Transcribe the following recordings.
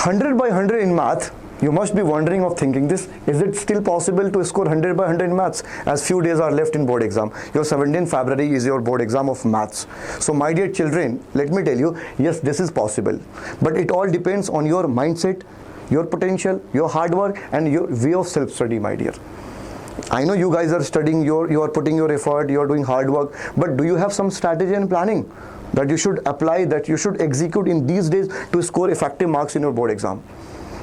100 by 100 in math, you must be wondering of thinking this, is it still possible to score 100 by 100 in maths as few days are left in board exam? Your 17th February is your board exam of maths. So my dear children, let me tell you, yes, this is possible. But it all depends on your mindset, your potential, your hard work and your way of self-study, my dear. I know you guys are studying, you are putting your effort, you are doing hard work, but do you have some strategy and planning that you should apply, that you should execute in these days to score effective marks in your board exam?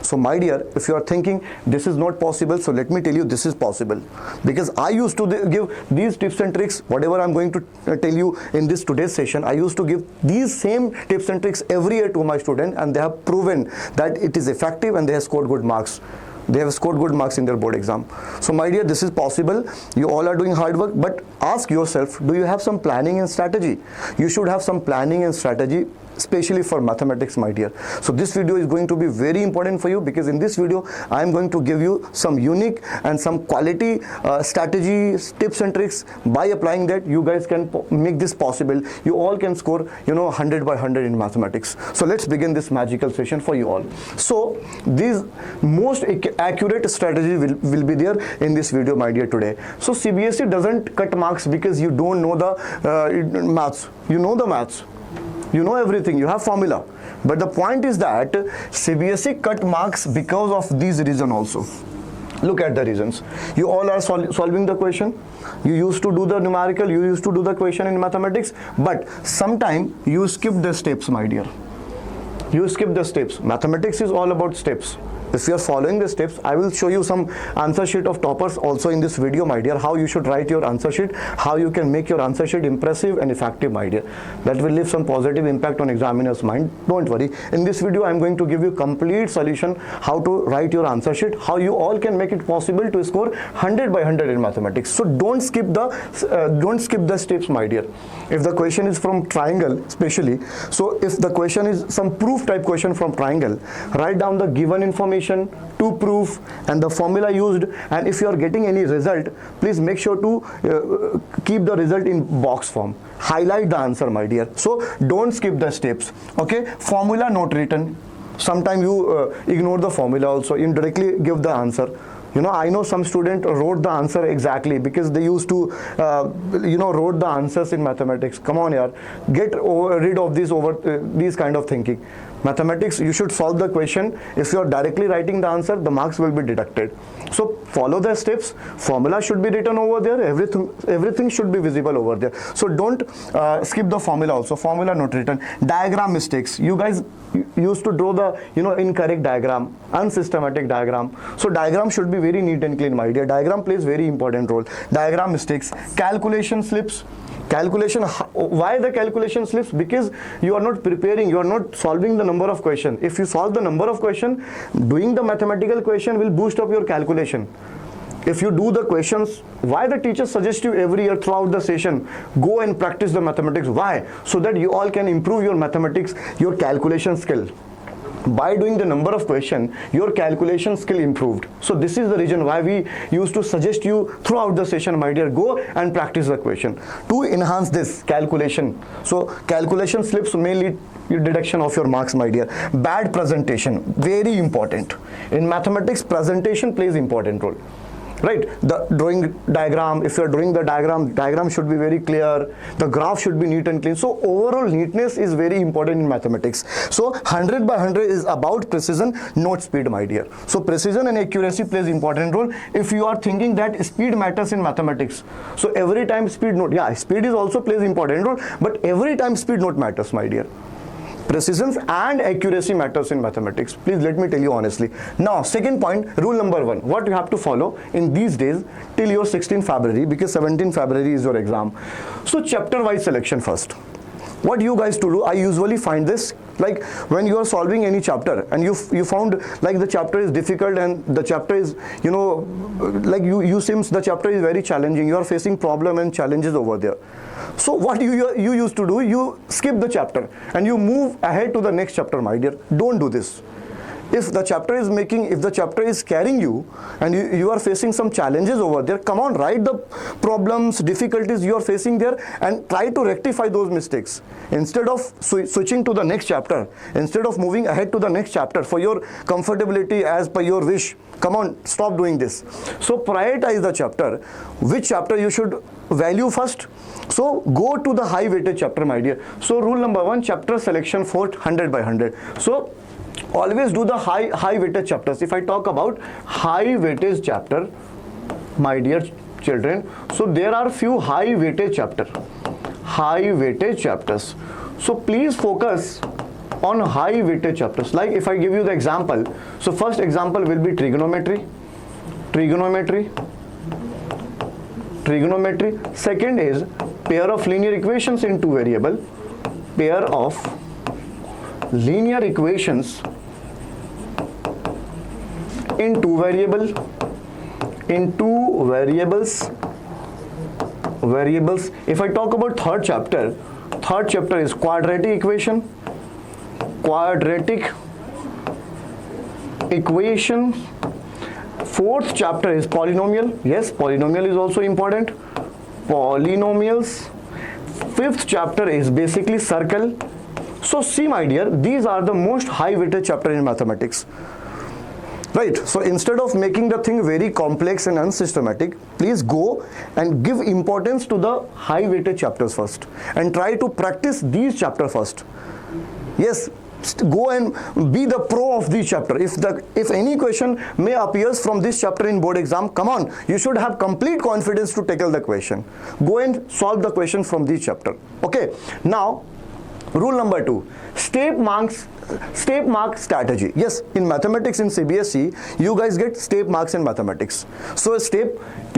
So my dear, if you are thinking this is not possible, so let me tell you this is possible. Because I used to give these tips and tricks, whatever I'm going to tell you in this today's session, I used to give these same tips and tricks every year to my students, and they have proven that it is effective and they have scored good marks. They have scored good marks in their board exam. So my dear, this is possible. You all are doing hard work, but ask yourself, do you have some planning and strategy? You should have some planning and strategy, especially for mathematics, my dear. So this video is going to be very important for you, because in this video I am going to give you some unique and some quality strategy, tips and tricks. By applying that, you guys can make this possible. You all can score 100 by 100 in mathematics. So let's begin this magical session for you all. So these most accurate strategy will be there in this video, my dear, today. So CBSE doesn't cut marks because you don't know the maths. You know the maths. You know everything, you have formula. But the point is that CBSE cut marks because of these reasons also. Look at the reasons. You all are solving the question. You used to do the numerical, you used to do the question in mathematics, but sometime you skip the steps, my dear. You skip the steps. Mathematics is all about steps. If you are following the steps, I will show you some answer sheet of toppers also in this video, my dear, how you should write your answer sheet, how you can make your answer sheet impressive and effective, my dear. That will leave some positive impact on examiner's mind. Don't worry. In this video, I am going to give you complete solution how to write your answer sheet, how you all can make it possible to score 100 by 100 in mathematics. So don't skip the steps, my dear. If the question is from triangle, especially, so if the question is some proof type question from triangle, write down the given information to proof and the formula used, and if you are getting any result, please make sure to keep the result in box form. Highlight the answer, my dear. So don't skip the steps. Okay, formula not written. Sometimes you ignore the formula also, indirectly give the answer. I know some student wrote the answer exactly because they used to, wrote the answers in mathematics. Come on, yaar. Get rid of these kind of thinking. Mathematics, you should solve the question. If you are directly writing the answer, the marks will be deducted. So follow the steps. Formula should be written over there. Everything should be visible over there. So don't skip the formula also. Formula not written. Diagram mistakes. You guys used to draw the incorrect diagram, unsystematic diagram. So diagram should be very neat and clean, my dear. Diagram plays very important role. Diagram mistakes. Calculation slips. Calculation, why the calculation slips? Because you are not preparing, you are not solving the number of questions. If you solve the number of questions, doing the mathematical question will boost up your calculation. If you do the questions, why the teacher suggests you every year throughout the session, go and practice the mathematics. Why? So that you all can improve your mathematics, your calculation skill. By doing the number of questions, your calculation skill improved. So this is the reason why we used to suggest you throughout the session, my dear, go and practice the question to enhance this calculation. So calculation slips may lead your deduction of your marks, my dear. Bad presentation, very important. In mathematics, presentation plays important role. Right, the drawing diagram, if you are drawing the diagram should be very clear, the graph should be neat and clean. So overall neatness is very important in mathematics. So 100 by 100 is about precision, not speed, my dear. So precision and accuracy plays important role. If you are thinking that speed matters in mathematics, so every time speed not, yeah, speed is also plays important role, but every time speed not matters, my dear. Precision and accuracy matters in mathematics. Please let me tell you honestly. Now, second point, rule number 1. What you have to follow in these days till your 16th February, because 17th February is your exam. So chapter-wise selection first. What you guys to do, I usually find this, like when you are solving any chapter and you found like the chapter is difficult and the chapter is, like you seems the chapter is very challenging. You are facing problem and challenges over there. So what you used to do, you skip the chapter and you move ahead to the next chapter, my dear. Don't do this. If the chapter is carrying you and you are facing some challenges over there, come on, write the problems, difficulties you are facing there and try to rectify those mistakes. Instead of switching to the next chapter, instead of moving ahead to the next chapter for your comfortability as per your wish, come on, stop doing this. So prioritize the chapter. Which chapter you should value first? So go to the high weightage chapter, my dear. So rule number 1, chapter selection for 100 by 100. So always do the high weightage chapters. If I talk about high weightage chapter, my dear children, so there are few high weightage chapters. So please focus on high weightage chapters. Like if I give you the example, so first example will be trigonometry. Second is pair of linear equations in two variable. Pair of linear equations in two variables. If I talk about third chapter is quadratic equation. Fourth chapter is polynomial. Yes, polynomial is also important. Polynomials. Fifth chapter is basically circle. So see, my dear, these are the most high weighted chapter in mathematics. Right, so instead of making the thing very complex and unsystematic, please go and give importance to the high weighted chapters first and try to practice these chapters first. Yes, go and be the pro of this chapter. If any question may appears from this chapter in board exam, come on, you should have complete confidence to tackle the question. Go and solve the question from this chapter. Okay, now rule number 2, step mark strategy. Yes, in mathematics in CBSE, you guys get step marks in mathematics. So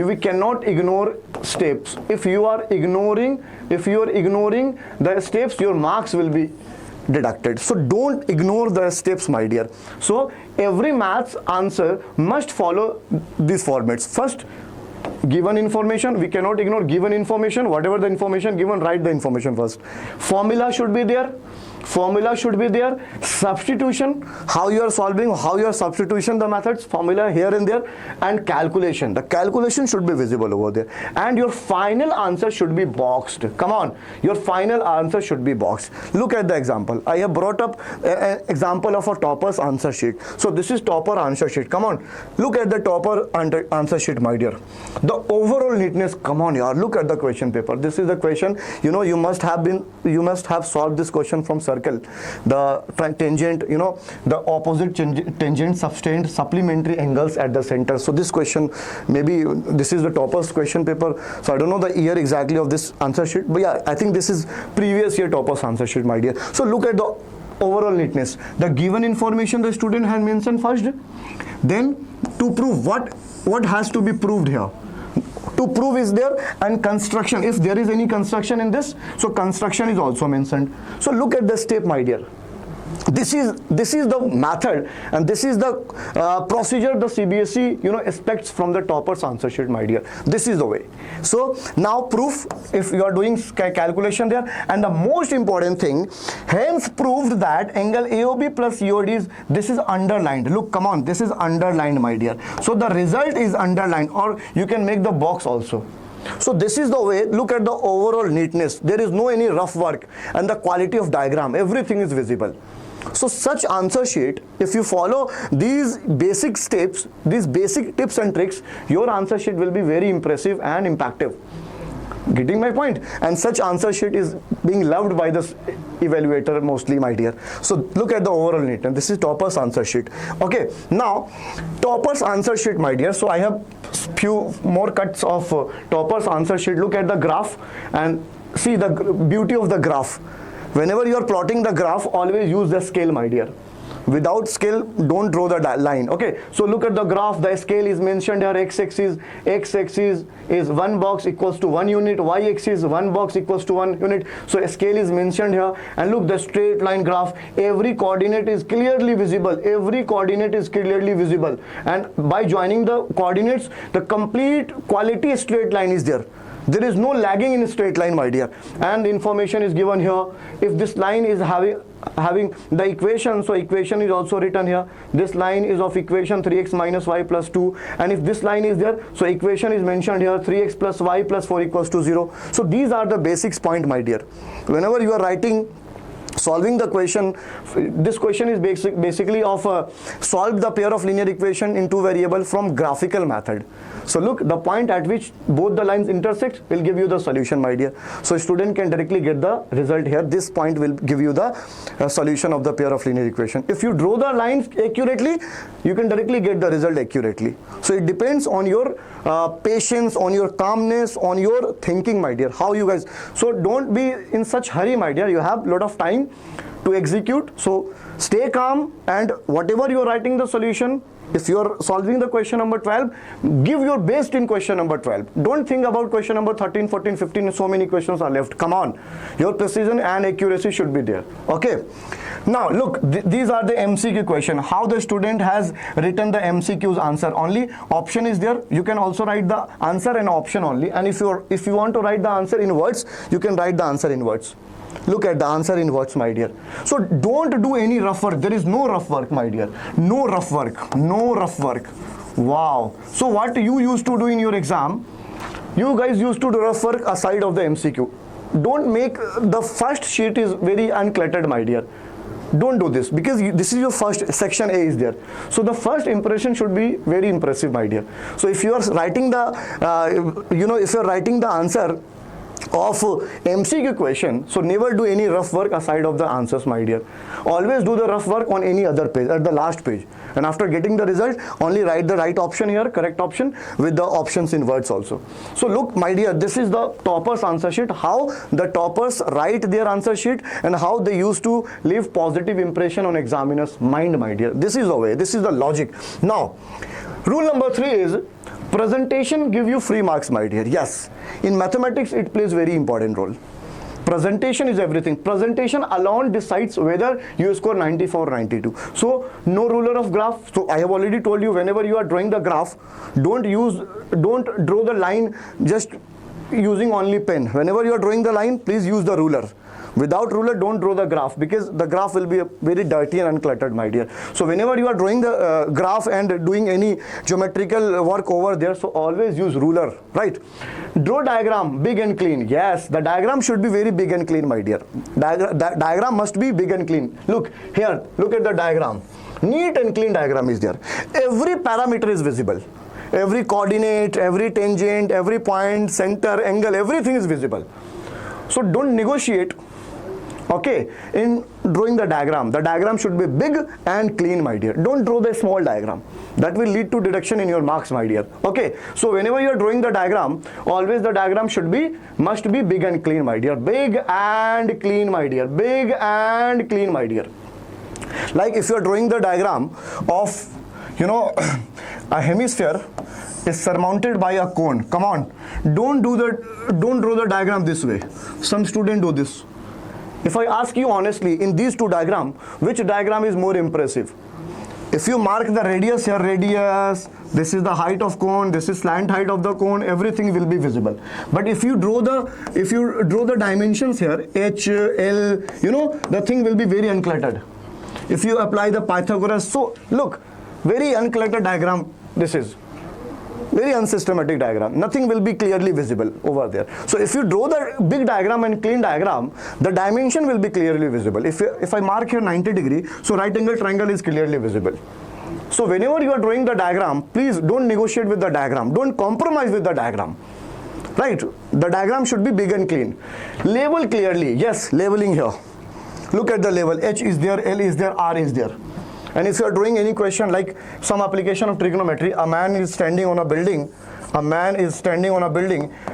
we cannot ignore steps. If you are ignoring the steps, your marks will be deducted. So don't ignore the steps, my dear. So every maths answer must follow these formats. First, given information, we cannot ignore given information. Whatever the information given, write the information first. Formula should be there. Substitution, how you are solving, how you are substitution the methods, formula here and there, and calculation. The calculation should be visible over there, and your final answer should be boxed. Come on, your final answer should be boxed. Look at the example. I have brought up an example of a topper's answer sheet. So this is topper answer sheet. Come on, look at the topper answer sheet, my dear. The overall neatness. Come on, yaar, look at the question paper. This is the question. You must have solved this question from circle. The tangent, the opposite tangent subtend supplementary angles at the center. So this question, maybe this is the topper's question paper. So I don't know the year exactly of this answer sheet, but yeah, I think this is previous year topper's answer sheet, my dear. So look at the overall neatness. The given information the student had mentioned first. Then to prove what has to be proved here. To prove is there, and construction, if there is any construction in this, so construction is also mentioned. So look at the step, my dear. This is the method, and this is the procedure the CBSE expects from the topper's answer sheet, my dear. This is the way. So now proof, if you are doing calculation there, and the most important thing, hence proved that angle AOB plus EOD is, this is underlined. Look, come on, this is underlined, my dear. So the result is underlined, or you can make the box also. So this is the way. Look at the overall neatness. There is no any rough work, and the quality of diagram, everything is visible. So such answer sheet, if you follow these basic steps, these basic tips and tricks, your answer sheet will be very impressive and impactful. Getting my point? And such answer sheet is being loved by the evaluator mostly, my dear. So look at the overall neatness. This is topper's answer sheet. Okay, now topper's answer sheet, my dear. So I have few more cuts of topper's answer sheet. Look at the graph and see the beauty of the graph. Whenever you are plotting the graph, always use the scale, my dear. Without scale, don't draw the line. Okay, so look at the graph. The scale is mentioned here. X-axis is 1 box equals to 1 unit. Y-axis 1 box equals to 1 unit. So a scale is mentioned here. And look, the straight line graph. Every coordinate is clearly visible. And by joining the coordinates, the complete quality straight line is there. There is no lagging in a straight line, my dear. And information is given here. If this line is having the equation, so equation is also written here. This line is of equation 3x minus y plus 2, and if this line is there, so equation is mentioned here, 3x plus y plus 4 equals to 0. So these are the basics point, my dear. Whenever you are writing, solving the question, this question is basically of solve the pair of linear equation in two variable from graphical method. So look, the point at which both the lines intersect will give you the solution, my dear. So student can directly get the result here. This point will give you the solution of the pair of linear equation. If you draw the lines accurately, you can directly get the result accurately. So it depends on your patience, on your calmness, on your thinking, my dear. How you guys, so don't be in such hurry, my dear. You have a lot of time to execute. So stay calm, and whatever you are writing the solution, if you are solving the question number 12, give your best in question number 12. Don't think about question number 13, 14, 15, so many questions are left. Come on, your precision and accuracy should be there. Okay, now look, these are the MCQ question. How the student has written the MCQ's answer. Only option is there. You can also write the answer and option only. And if you want to write the answer in words, you can write the answer in words. Look at the answer in words, my dear. So don't do any rough work. There is no rough work, my dear. No rough work. No rough work. Wow. So what you used to do in your exam, you guys used to do rough work aside of the MCQ. Don't make the first sheet is very uncluttered, my dear. Don't do this, because this is your first section A is there. So the first impression should be very impressive, my dear. So if you are writing the, if you are writing the answer of MCQ question, so never do any rough work aside of the answers, my dear. Always do the rough work on any other page, at the last page, and after getting the result, only write the right option here, correct option, with the options in words also. So look, my dear, this is the toppers answer sheet, how the toppers write their answer sheet and how they used to leave positive impression on examiner's mind, my dear. This is the way, this is the logic. Now, rule number 3 is presentation give you free marks, my dear. Yes, in mathematics it plays very important role. Presentation is everything. Presentation alone decides whether you score 94 or 92. So no ruler of graph. So I have already told you, whenever you are drawing the graph, don't draw the line just using only pen. Whenever you are drawing the line, please use the ruler. Without ruler, don't draw the graph, because the graph will be very dirty and uncluttered, my dear. So whenever you are drawing the graph and doing any geometrical work over there, so always use ruler, right? Draw diagram big and clean. Yes, the diagram should be very big and clean, my dear. Diagram must be big and clean. Look here, look at the diagram. Neat and clean diagram is there. Every parameter is visible. Every coordinate, every tangent, every point, center, angle, everything is visible. So don't negotiate, okay, in drawing the diagram. The diagram should be big and clean, my dear. Don't draw the small diagram. That will lead to deduction in your marks, my dear. Okay, so whenever you are drawing the diagram, always the diagram must be big and clean, my dear. Big and clean, my dear. Big and clean, my dear. Like if you are drawing the diagram of, a hemisphere is surmounted by a cone. Come on, don't draw the diagram this way. Some students do this. If I ask you honestly, in these two diagrams, which diagram is more impressive? If you mark the radius here, radius, this is the height of cone, this is slant height of the cone, everything will be visible. But if you draw the dimensions here, h, l, the thing will be very uncluttered. If you apply the Pythagoras, so look, very uncluttered diagram. This is very unsystematic diagram. Nothing will be clearly visible over there. So if you draw the big diagram and clean diagram, the dimension will be clearly visible. If I mark here 90 degree, so right angle triangle is clearly visible. So whenever you are drawing the diagram, please don't negotiate with the diagram. Don't compromise with the diagram. Right? The diagram should be big and clean. Label clearly. Yes, labeling here. Look at the label. H is there, L is there, R is there. And if you are doing any question like some application of trigonometry, a man is standing on a building,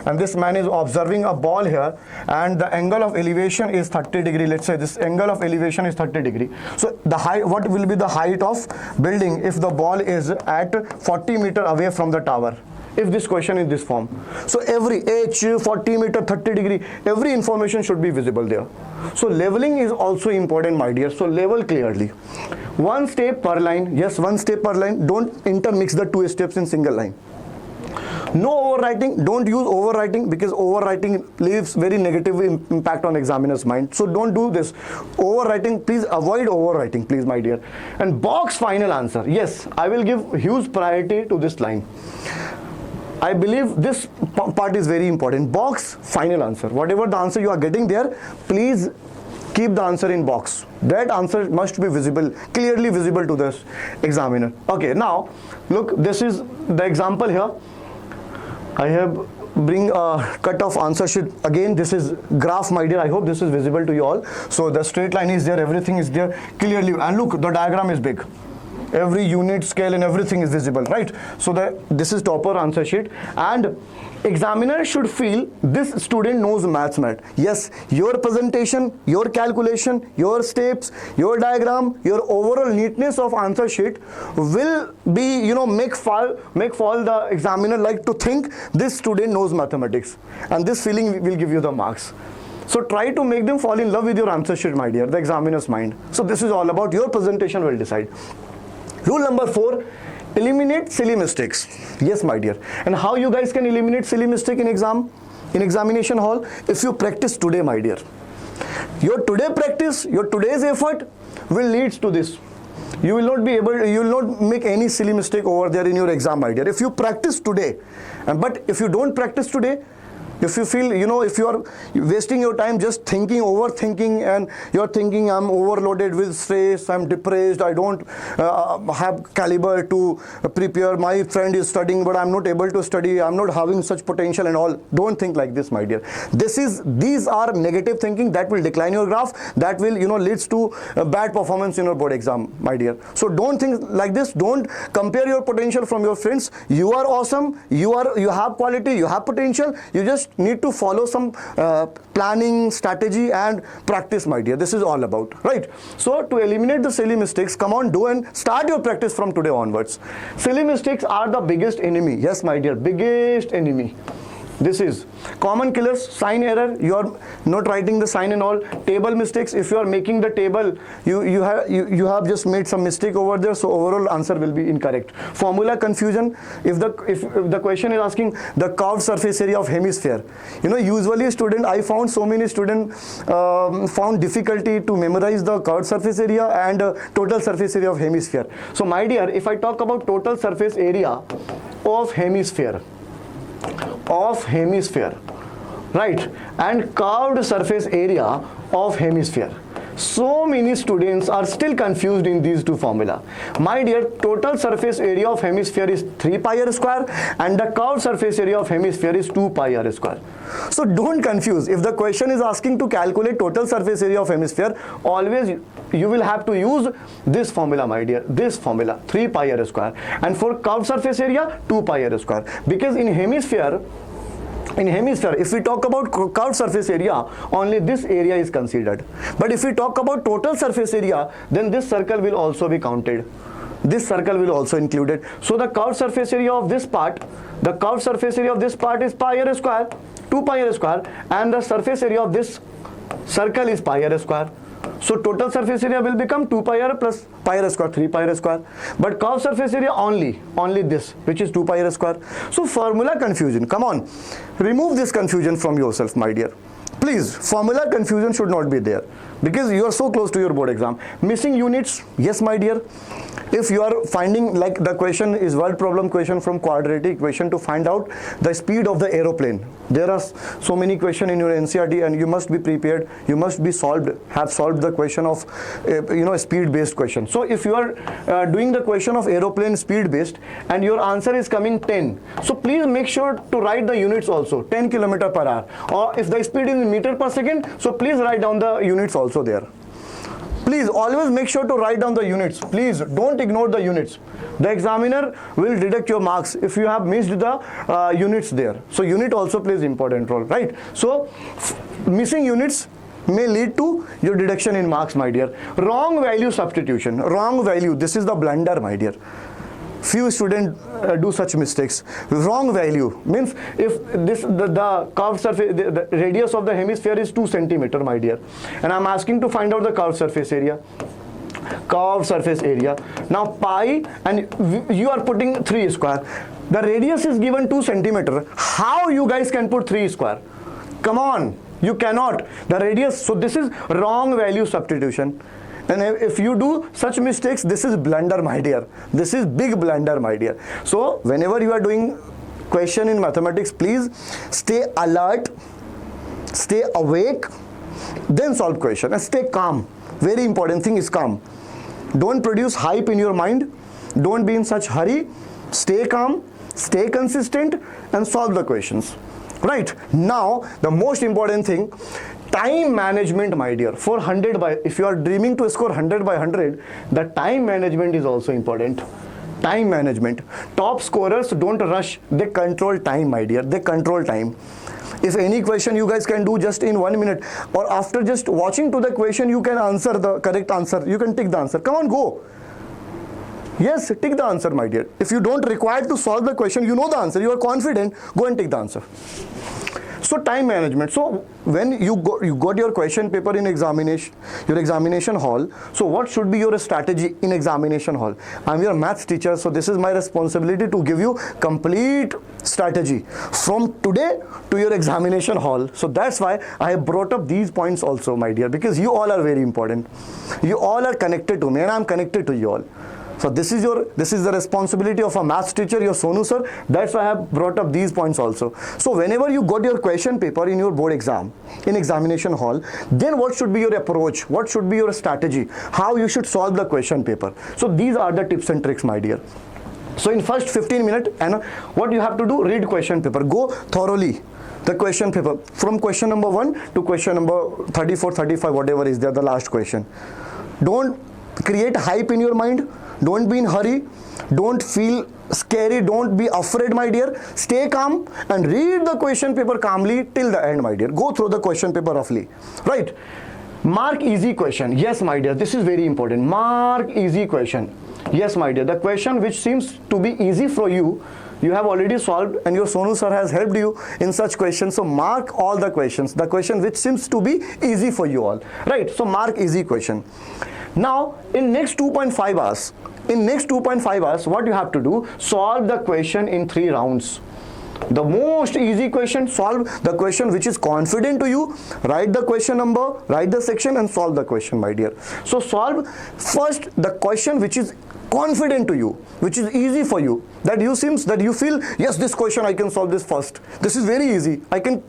and this man is observing a ball here, and the angle of elevation is 30 degree. Let's say this angle of elevation is 30 degree. So the height, what will be the height of building if the ball is at 40 meter away from the tower? If this question is this form, so every h 40 meter 30 degree, every information should be visible there. So leveling is also important, my dear. So level clearly. One step per line. Yes, one step per line. Don't intermix the two steps in single line. No overwriting. Don't use overwriting, because overwriting leaves very negative impact on examiner's mind. So don't do this. Overwriting, please avoid overwriting, please, my dear. And box final answer. Yes, I will give huge priority to this line. I believe this part is very important. Box final answer. Whatever the answer you are getting there, please keep the answer in box. That answer must be visible, clearly visible to the examiner. Okay, now look, this is the example here. I have bring a cut of answer sheet. Again, this is graph, my dear. I hope this is visible to you all. So the straight line is there, everything is there clearly, and look, the diagram is big. Every unit, scale and everything is visible, right? So this is topper answer sheet, and examiner should feel this student knows maths. Yes, your presentation, your calculation, your steps, your diagram, your overall neatness of answer sheet will be, make fall the examiner like to think this student knows mathematics, and this feeling will give you the marks. So try to make them fall in love with your answer sheet, my dear, the examiner's mind. So this is all about your presentation will decide. Rule number 4, eliminate silly mistakes. Yes, my dear. And how you guys can eliminate silly mistake in examination hall? If you practice today, my dear. Your today practice, your today's effort will lead to this. You will not make any silly mistake over there in your exam, my dear. If you practice today, but if you don't practice today, if you feel, if you are wasting your time just thinking, overthinking, and you're thinking I'm overloaded with stress, I'm depressed, I don't have caliber to prepare, my friend is studying but I'm not able to study, I'm not having such potential and all. Don't think like this, my dear. These are negative thinking that will decline your graph, that will, leads to a bad performance in your board exam, my dear. So don't think like this. Don't compare your potential from your friends. You are awesome. You have quality. You have potential. You just need to follow some planning, strategy and practice, my dear. This is all about, right? So to eliminate the silly mistakes, come on, do and start your practice from today onwards. Silly mistakes are the biggest enemy. Yes, my dear, biggest enemy. This is common killers. Sign error, you are not writing the sign and all. Table mistakes, if you are making the table, you have just made some mistake over there, so overall answer will be incorrect. Formula confusion, if the question is asking the curved surface area of hemisphere, usually I found so many students found difficulty to memorize the curved surface area and total surface area of hemisphere. So my dear, if I talk about total surface area of hemisphere, right, and curved surface area of hemisphere, so many students are still confused in these two formula. My dear, total surface area of hemisphere is 3 pi r square and the curved surface area of hemisphere is 2 pi r square. So don't confuse. If the question is asking to calculate total surface area of hemisphere, always you will have to use this formula, my dear, this formula, 3 pi r square, and for curved surface area 2 pi r square, because in hemisphere, if we talk about curved surface area, only this area is considered. But if we talk about total surface area, then this circle will also be counted. This circle will also included. So the curved surface area of this part, is pi r square, 2 pi r square, and the surface area of this circle is pi r square. So total surface area will become 2 pi r plus pi r square, 3 pi r square. But curved surface area only this, which is 2 pi r square. So formula confusion, come on, remove this confusion from yourself, my dear. Please, formula confusion should not be there, because you are so close to your board exam. Missing units, yes, my dear. If you are finding, like the question is word problem question from quadratic equation to find out the speed of the aeroplane. There are so many questions in your NCERT and you must be prepared. You must be have solved the question of, speed based question. So if you are doing the question of aeroplane speed based and your answer is coming 10. So please make sure to write the units also, 10 km per hour. Or if the speed is in meter per second, so please write down the units also there. Please always make sure to write down the units. Please don't ignore the units. The examiner will deduct your marks if you have missed the units there. So unit also plays important role, right? So missing units may lead to your deduction in marks, my dear. Wrong value substitution. Wrong value. This is the blunder, my dear. Few students do such mistakes. Wrong value means if the curved surface, the radius of the hemisphere is 2 centimeter, my dear, and I'm asking to find out the curved surface area. curved surface area. Now pi, and you are putting 3 square. The radius is given 2 centimeter. How you guys can put 3 square? Come on, you cannot. The radius, so this is wrong value substitution. And if you do such mistakes, this is blunder, my dear. This is big blunder, my dear. So whenever you are doing question in mathematics, please stay alert, stay awake, then solve question, and stay calm. Very important thing is calm. Don't produce hype in your mind. Don't be in such hurry. Stay calm, stay consistent, and solve the questions. Right, now the most important thing, time management, my dear. For 100 by, if you are dreaming to score 100 by 100, the time management is also important. Time management. Top scorers don't rush, they control time, my dear. They control time. If any question you guys can do just in 1 minute, or after just watching to the question, you can answer the correct answer. You can take the answer. Come on, go. Yes, take the answer, my dear. If you don't require to solve the question, you know the answer, you are confident, go and take the answer. So time management. So when you got your question paper in your examination hall, so what should be your strategy in examination hall? I'm your maths teacher, so this is my responsibility to give you complete strategy from today to your examination hall. So that's why I have brought up these points also, my dear, because you all are very important. You all are connected to me, and I'm connected to you all. So this is the responsibility of a maths teacher, your Sonu sir. That's why I have brought up these points also. So whenever you got your question paper in your board exam, in examination hall, then what should be your approach? What should be your strategy? How you should solve the question paper? So these are the tips and tricks, my dear. So in first 15 minutes, and what you have to do, read question paper. Go thoroughly. The question paper from question number 1 to question number 34, 35, whatever is there, the last question. Don't create hype in your mind. Don't be in hurry. Don't feel scary. Don't be afraid, my dear. Stay calm and read the question paper calmly till the end, my dear. Go through the question paper roughly. Right. Mark easy question. Yes, my dear. This is very important. Mark easy question. Yes, my dear. The question which seems to be easy for you, you have already solved, and your Sonu sir has helped you in such questions. So mark all the questions. The question which seems to be easy for you all. Right. So mark easy question. Now in next 2.5 hours, what you have to do, solve the question in 3 rounds. The most easy question, solve the question which is confident to you, write the question number, write the section, and solve the question, my dear. So solve first the question which is confident to you, which is easy for you, that you feel, yes, this question I can solve this first. This is very easy. I can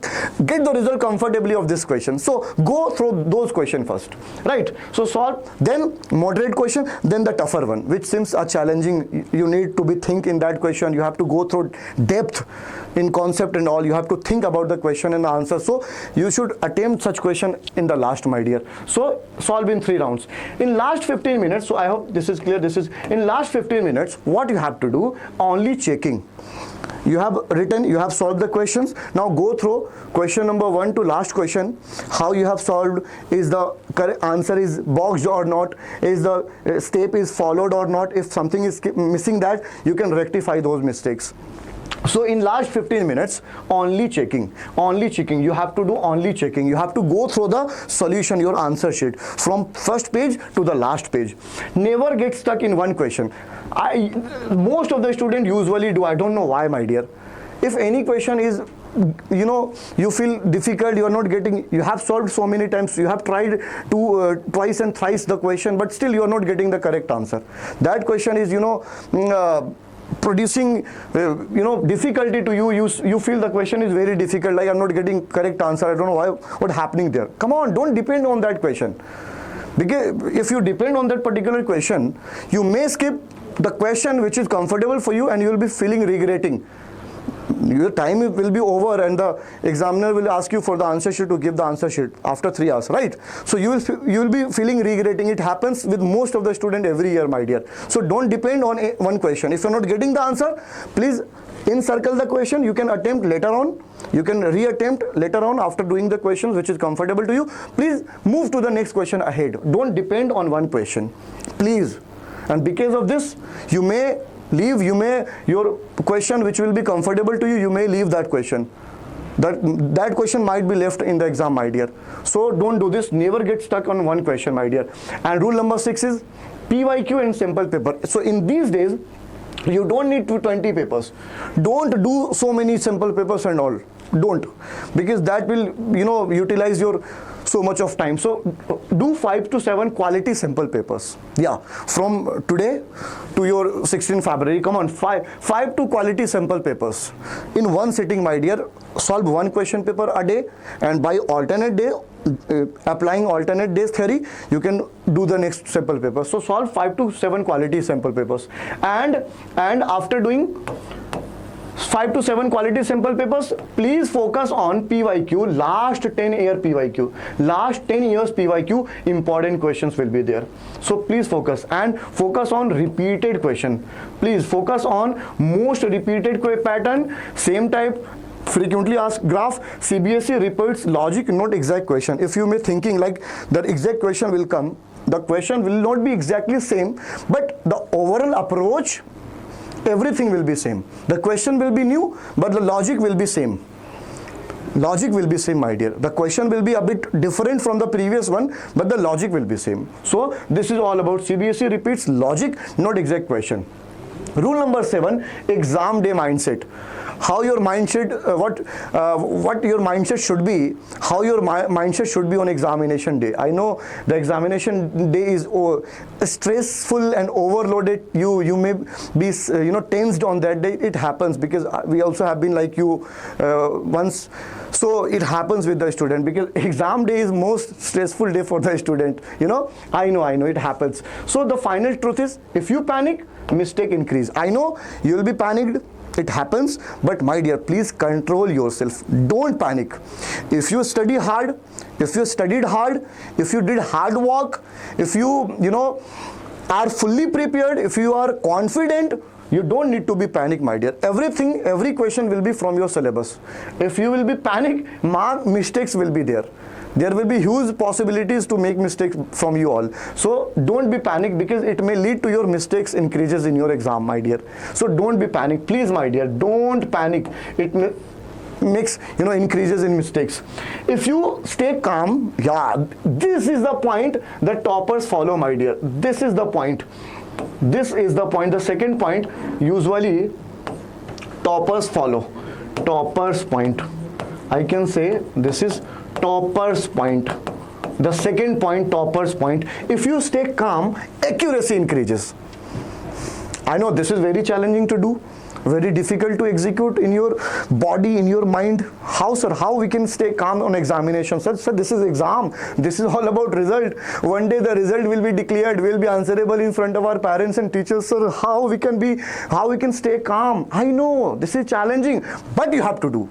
get the result comfortably of this question. So go through those questions first, right? So solve, then moderate question, then the tougher one, which seems a challenging. You need to be think in that question. You have to go through depth in concept and all. You have to think about the question and the answer. So you should attempt such question in the last, my dear. So solve in 3 rounds. In last 15 minutes, so I hope this is clear. In last 15 minutes, what you have to do, only checking. You have written, you have solved the questions. Now go through question number 1 to last question. How you have solved, is the correct answer is boxed or not, is the step is followed or not. If something is missing, that you can rectify those mistakes. So in last 15 minutes, only checking. You have to do only checking. You have to go through the solution, your answer sheet, from first page to the last page. Never get stuck in one question. Most of the students usually do. I don't know why, my dear. If any question is, you feel difficult, you are not getting, you have solved so many times, you have tried to twice and thrice the question, but still you are not getting the correct answer. That question is, producing difficulty to you. You feel the question is very difficult, like I'm not getting correct answer, I don't know why, what's happening there. Come on, don't depend on that question, because if you depend on that particular question, you may skip the question which is comfortable for you, and you will be feeling regretting. Your time will be over, and the examiner will ask you for the answer sheet to give the answer sheet after 3 hours, right? So you will be feeling regretting. It happens with most of the student every year, my dear. So don't depend on one question. If you're not getting the answer, please encircle the question. You can attempt later on. You can reattempt later on after doing the questions which is comfortable to you. Please move to the next question ahead. Don't depend on one question, please. And because of this, you may leave, your question which will be comfortable to you, you may leave that question. that question might be left in the exam, my dear. So don't do this. Never get stuck on one question, my dear. And rule number 6 is PYQ and sample paper. So in these days, you don't need 20 papers. Don't do so many sample papers and all. Don't, because that will, utilize your so much of time. So do 5 to 7 quality sample papers. Yeah, from today to your 16 February, come on, 5 to quality sample papers in one sitting, my dear. Solve one question paper a day, and by alternate day, applying alternate days theory, you can do the next sample paper. So solve 5 to 7 quality sample papers, and after doing 5 to 7 quality sample papers, please focus on PYQ, last 10 year PYQ, last 10 years PYQ, important questions will be there. So please focus, and focus on repeated question. Please focus on most repeated pattern, same type, frequently asked graph. CBSE repeats logic, not exact question. If you may thinking like the exact question will come, the question will not be exactly same, but the overall approach, everything will be same. The question will be new, but the logic will be same. Logic will be same, my dear. The question will be a bit different from the previous one, but the logic will be same. So this is all about CBSE repeats logic, not exact question. Rule number 7, exam day mindset. How your mindset, what your mindset should be, how your mindset should be on examination day. I know the examination day is stressful and overloaded. You may be tensed on that day. It happens, because we also have been like you once. So it happens with the student, because exam day is most stressful day for the student. I know it happens. So the final truth is, if you panic, mistake increase. I know you will be panicked. It happens, but my dear, please control yourself. Don't panic. If you study hard, if you studied hard, if you did hard work, if you are fully prepared, if you are confident, you don't need to be panicked, my dear. Every question will be from your syllabus. If you will be panicked, mistakes will be there. There will be huge possibilities to make mistakes from you all. So don't be panicked, because it may lead to your mistakes increases in your exam, my dear. So don't be panicked, please, my dear. Don't panic. It makes increases in mistakes. If you stay calm, this is the point that toppers follow, my dear. This is the point. This is the point. The second point, usually toppers follow. Toppers point. I can say this is toppers point. The second point, toppers point. If you stay calm, accuracy increases. I know this is very challenging to do, very difficult to execute in your body, in your mind. How, sir? How we can stay calm on examination? Sir, this is exam. This is all about result. One day the result will be declared. We'll be answerable in front of our parents and teachers. Sir, how we can stay calm? I know this is challenging, but you have to do.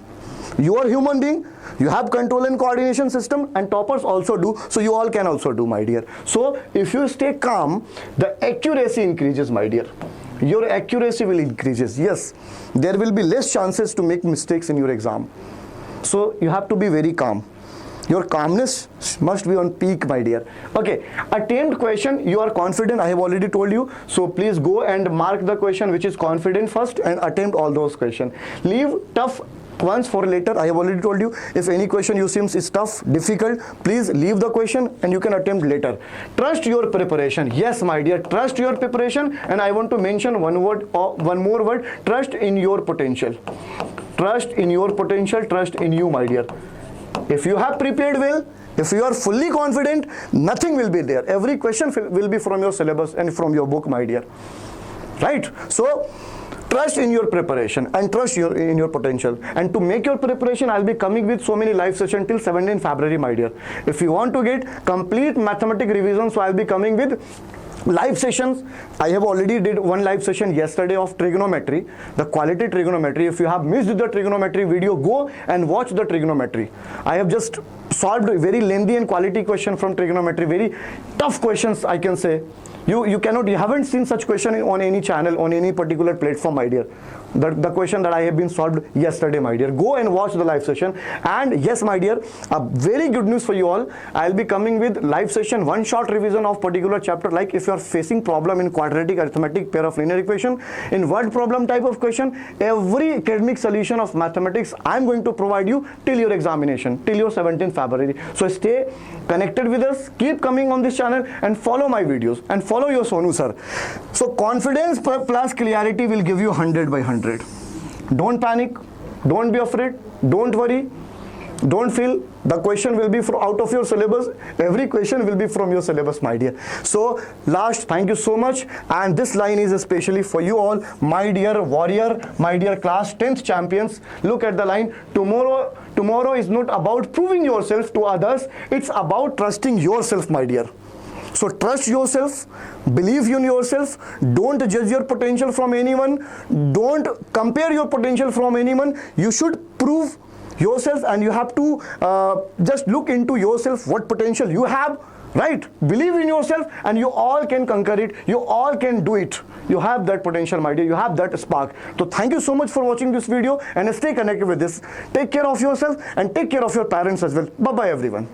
You are human being. You have control and coordination system, and toppers also do. So you all can also do, my dear. So if you stay calm, the accuracy increases, my dear. Your accuracy will increases. Yes, there will be less chances to make mistakes in your exam. So you have to be very calm. Your calmness must be on peak, my dear. Okay, attempt question, you are confident, I have already told you. So please go and mark the question which is confident first, and attempt all those questions. Leave tough ones for later. I have already told you, if any question you seems is tough, difficult, please leave the question and you can attempt later. Trust your preparation. Yes, my dear, trust your preparation. And I want to mention one more word, trust in your potential. Trust in your potential, trust in you, my dear. If you have prepared well, if you are fully confident, nothing will be there. Every question will be from your syllabus and from your book, my dear. Right? So trust in your preparation and trust in your potential. And to make your preparation, I'll be coming with so many live sessions till 17 February, my dear. If you want to get complete mathematics revision, so I'll be coming with live sessions. I have already did one live session yesterday of trigonometry, the quality trigonometry. If you have missed the trigonometry video, go and watch the trigonometry. I have just solved a very lengthy and quality question from trigonometry, very tough questions, I can say. You haven't seen such question on any channel, on any particular platform, my dear. the question that I have been solved yesterday, my dear. Go and watch the live session. And yes, my dear, a very good news for you all. I'll be coming with live session, one short revision of particular chapter. Like if you are facing problem in quadratic, arithmetic, pair of linear equation, in word problem type of question, every academic solution of mathematics I'm going to provide you till your examination, till your 17th February. So stay connected with us, keep coming on this channel and follow my videos and follow your Sonu sir. So confidence plus clarity will give you 100 by 100. Don't panic, don't be afraid, don't worry, don't feel the question will be out of your syllabus. Every question will be from your syllabus, my dear. So last, thank you so much, and this line is especially for you all, my dear warrior, my dear class 10th champions. Look at the line. Tomorrow is not about proving yourself to others, it's about trusting yourself, my dear. So trust yourself, believe in yourself, don't judge your potential from anyone, don't compare your potential from anyone. You should prove yourself, and you have to just look into yourself, what potential you have, right? Believe in yourself and you all can conquer it, you all can do it. You have that potential, my dear, you have that spark. So thank you so much for watching this video and stay connected with this. Take care of yourself and take care of your parents as well. Bye bye everyone.